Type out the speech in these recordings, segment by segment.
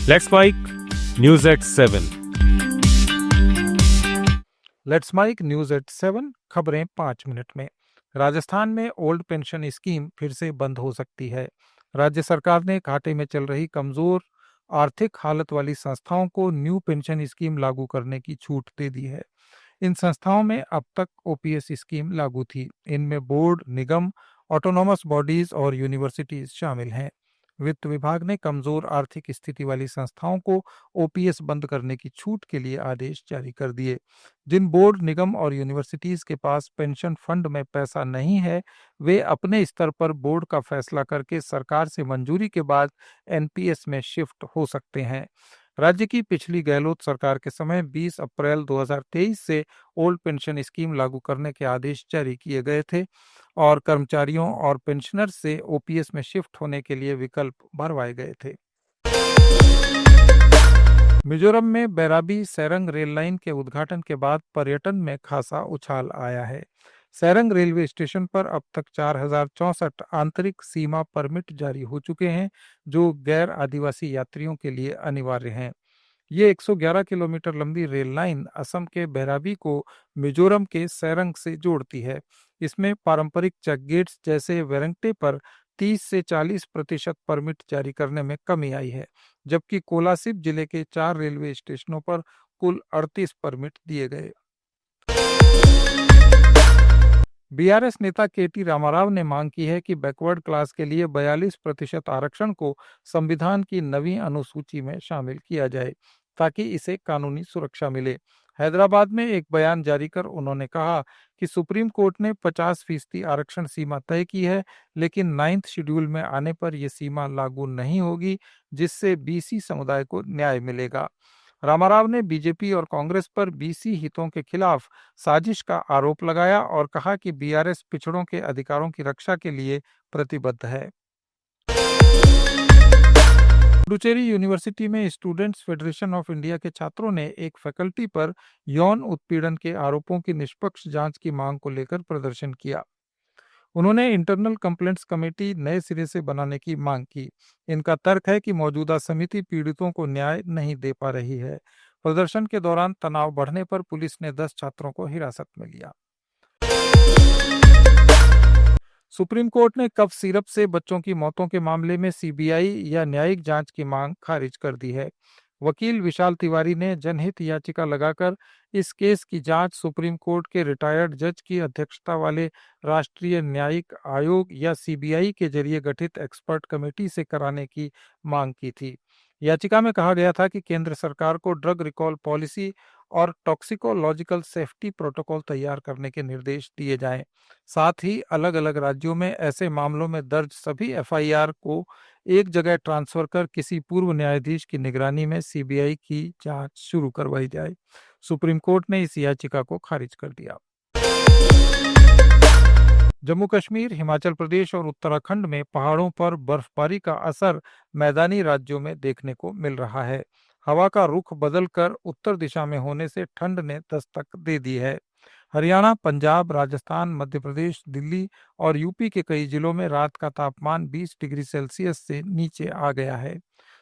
Let's Mic news at 7। Let's Mic news at 7 खबरें 5 minute में। राजस्थान में ओल्ड पेंशन स्कीम फिर से बंद हो सकती है। राज्य सरकार ने घाटे में चल रही कमजोर आर्थिक हालत वाली संस्थाओं को न्यू पेंशन स्कीम लागू करने की छूट दे दी है। इन संस्थाओं में अब तक ओपीएस स्कीम लागू थी। इनमें बोर्ड, निगम, ऑटोनॉमस बॉडीज और यूनिवर्सिटीज शामिल हैं। वित्त विभाग ने कमजोर आर्थिक स्थिति वाली संस्थाओं को ओपीएस बंद करने की छूट के लिए आदेश जारी कर दिए। जिन बोर्ड, निगम और यूनिवर्सिटीज के पास पेंशन फंड में पैसा नहीं है, वे अपने स्तर पर बोर्ड का फैसला करके सरकार से मंजूरी के बाद एनपीएस में शिफ्ट हो सकते हैं। राज्य की पिछली गहलोत सरकार के समय 20 अप्रैल 2023 से ओल्ड पेंशन स्कीम लागू करने के आदेश जारी किए गए थे और कर्मचारियों और पेंशनर्स से ओपीएस में शिफ्ट होने के लिए विकल्प भरवाए गए थे। मिजोरम में बैराबी सेरंग रेल लाइन के उद्घाटन के बाद पर्यटन में खासा उछाल आया है। सेरंग रेलवे स्टेशन पर अब तक 4064 आंतरिक सीमा परमिट जारी हो चुके हैं, जो गैर आदिवासी यात्रियों के लिए अनिवार्य हैं। ये 111 किलोमीटर लंबी रेल लाइन असम के बैराबी को मिजोरम के सेरंग से जोड़ती है। इसमें पारंपरिक चेक गेट्स जैसे वेरंगटे पर 30 से 40% परमिट जारी करने में कमी आई है, जबकि कोलासिब जिले के 4 रेलवे स्टेशनों पर कुल 38 परमिट दिए गए। बीआरएस नेता केटी रामाराव ने मांग की है कि बैकवर्ड क्लास के लिए 42% आरक्षण को संविधान की नवीं अनुसूची में शामिल किया जाए, ताकि इसे कानूनी सुरक्षा मिले। हैदराबाद में एक बयान जारी कर उन्होंने कहा कि सुप्रीम कोर्ट ने 50% आरक्षण सीमा तय की है, लेकिन 9th शेड्यूल में आने पर यह सीमा लागू नहीं होगी, जिससे बीसी समुदाय को न्याय मिलेगा। रामाराव ने बीजेपी और कांग्रेस पर बीसी हितों के खिलाफ साजिश का आरोप लगाया और कहा कि बीआरएस पिछड़ों के अधिकारों की रक्षा के लिए प्रतिबद्ध है। पुडुचेरी यूनिवर्सिटी में स्टूडेंट्स फेडरेशन ऑफ इंडिया के छात्रों ने एक फैकल्टी पर यौन उत्पीड़न के आरोपों की निष्पक्ष जांच की मांग को लेकर प्रदर्शन किया। उन्होंने इंटरनल कंप्लेंट्स कमेटी नए सिरे से बनाने की मांग की। इनका तर्क है कि मौजूदा समिति पीड़ितों को न्याय नहीं दे पा रही है। प्रदर्शन के दौरान तनाव बढ़ने पर पुलिस ने 10 छात्रों को हिरासत में लिया। सुप्रीम कोर्ट ने कफ सिरप से बच्चों की मौतों के मामले में सीबीआई या न्यायिक जांच की मांग खारिज कर दी है। वकील विशाल तिवारी ने जनहित याचिका लगाकर इस केस की जांच सुप्रीम कोर्ट के रिटायर्ड जज की अध्यक्षता वाले राष्ट्रीय न्यायिक आयोग या सीबीआई के जरिए गठित एक्सपर्ट कमेटी से कराने की मांग की थी। याचिका में कहा गया था कि केंद्र सरकार को ड्रग रिकॉल पॉलिसी और टॉक्सिकोलॉजिकल सेफ्टी प्रोटोकॉल तैयार करने के निर्देश दिए जाएं। साथ ही अलग अलग राज्यों में ऐसे मामलों में दर्ज सभी एफआईआर को एक जगह ट्रांसफर कर किसी पूर्व न्यायाधीश की निगरानी में सीबीआई की जांच शुरू करवाई जाए। सुप्रीम कोर्ट ने इस याचिका को खारिज कर दिया। जम्मू कश्मीर, हिमाचल प्रदेश और उत्तराखंड में पहाड़ों पर बर्फबारी का असर मैदानी राज्यों में देखने को मिल रहा है। हवा का रुख बदलकर उत्तर दिशा में होने से ठंड ने दस्तक दे दी है। हरियाणा, पंजाब, राजस्थान, मध्य प्रदेश, दिल्ली और यूपी के कई जिलों में रात का तापमान 20 डिग्री सेल्सियस से नीचे आ गया है।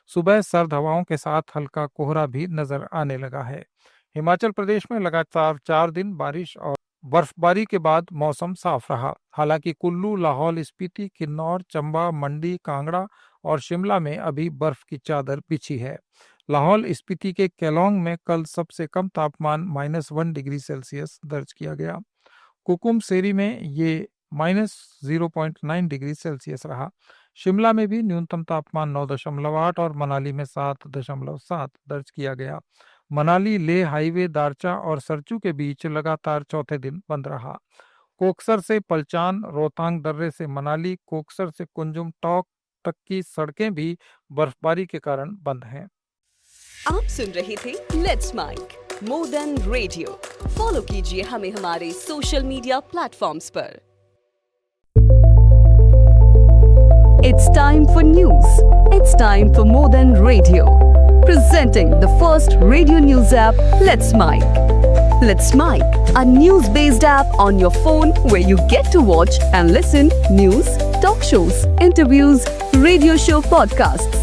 सुबह सर्द हवाओं के साथ हल्का कोहरा भी नजर आने लगा है। हिमाचल प्रदेश में लगातार 4 दिन बारिश और बर्फबारी के बाद मौसम साफ रहा। हालांकि कुल्लू, लाहौल स्पीति, किन्नौर, चंबा, मंडी, कांगड़ा और शिमला में अभी बर्फ की चादर बिछी है। लाहौल स्पीति के केलोंग में कल सबसे कम तापमान -1 डिग्री सेल्सियस दर्ज किया गया। कुकुम सेरी में ये -0.9 डिग्री सेल्सियस रहा। शिमला में भी न्यूनतम तापमान 9.8 और मनाली में 7.7 दर्ज किया गया। मनाली लेह हाईवे दारचा और सरचू के बीच लगातार चौथे दिन बंद रहा। कोकसर से पलचान, रोहतांग दर्रे से मनाली, कोकसर से कुंजुम टॉक तक की सड़कें भी बर्फबारी के कारण बंद हैं। आप सुन रहे थे Let's Mic more than radio. Follow कीजिए हमें हमारे सोशल मीडिया प्लेटफॉर्म्स पर। It's time for news. It's time for more than radio. Presenting the first radio news app, Let's Mic. Let's Mic, a news-based app on your phone where you get to watch and listen news, talk shows, interviews, radio show podcasts,